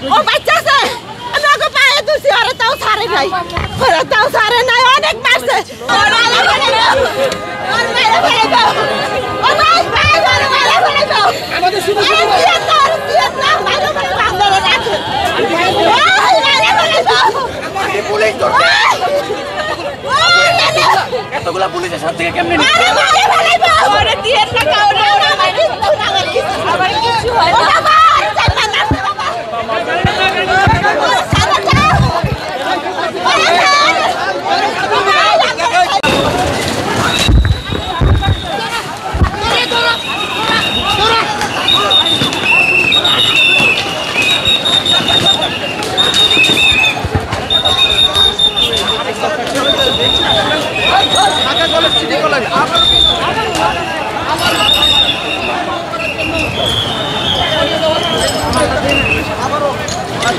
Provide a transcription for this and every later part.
ও বাচ্চা আছে আমি ওকে পায়ে তুলছি ওরা তাও ছাড়ে নাই অনেক মারছে এতগুলা পুলিশের সাথে কেমনে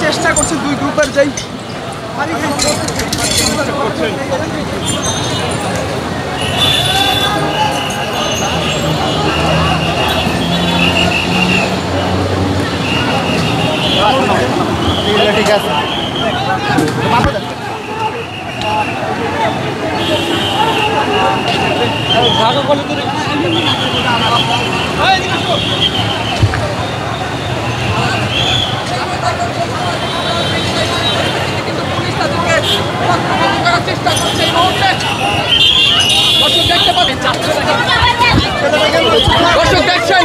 চেষ্টা করছে দুই গ্রুপের যাই ঠিক আছে চেষ্টা করছে এই মুহূর্তে দর্শক দেখতে পাবেন দর্শক দেখছেন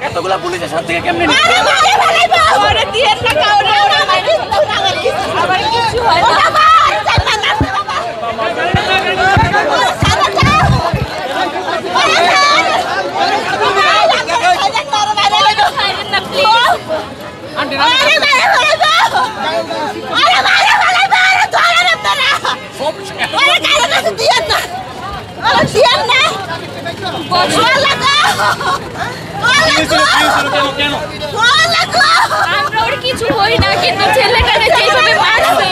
এতগুলা পুলিশের সাথে কেমনে আমরা কিছু হই না কিন্তু ছেলেটাকে যেভাবে মারছে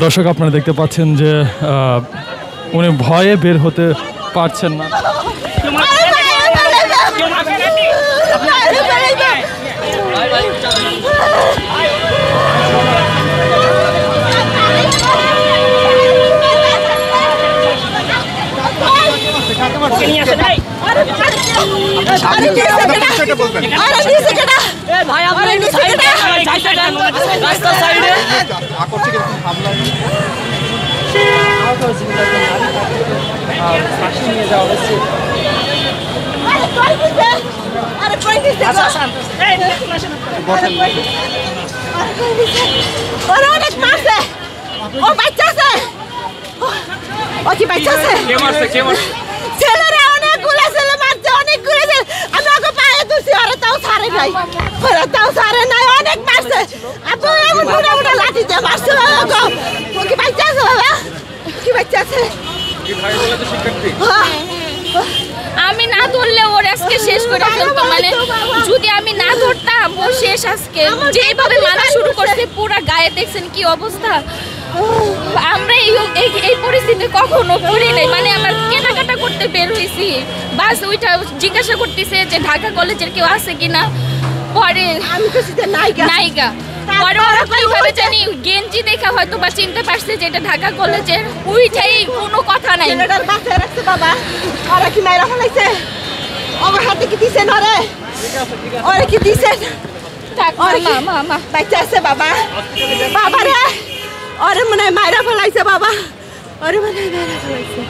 দর্শক আপনারা দেখতে পাচ্ছেন যে উনি ভয়ে বের হতে পারছেন না। ছেলেরা অনেকগুলো ছেলে মারছে অনেকগুলো ছেলে আমি ওকে পায়ে তুলছি ওরা তাও ছাড়ে নাই অনেক মারছে আপু এমন বুড়া বুড়া লাঠি দিয়ে মারছে বাবা কি বাচ্চা আছে বাবা কি বাচ্চা আছে আমি না ধরলে ওর আজকে শেষ করে ফেলতো মানে যদি আমি না ধরতাম ও শেষ আজকে যেভাবে মারা শুরু করছে পুরো গায়ে দেখছেন কি অবস্থা আমরা পরিস্থিতি কখনো পড়ি নাই, মানে আমরা কেনাকাটা করতে বের হয়েছি, বাস ওইটা জিজ্ঞাসা করতেছে যে ঢাকা কলেজের কেউ আছে কিনা, পরে আমি তো সেটা নায়িকা নায়িকা, পরে ওরা কিভাবে জানি গেঞ্জি দেখা হয়তো বা চিনতে পারছে যে এটা ঢাকা কলেজের, ওইটাই কোনো কথা নাই। ছেলেটার বাচ্চায় রাখছে বাবা, ওরা কি মাইরা ফেলাইছে, আমার হাতে কি দিছেন ওরে, ওরে কি দিছেন, থাক ওরে কি মা বাচ্চা আছে বাবা, বাবা রে ওরে মনে হয় মাইরা ফেলাইছে বাবা, ওরে মনে হয় মাইরা ফেলাইছে।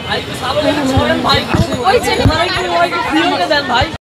ওই ছেলে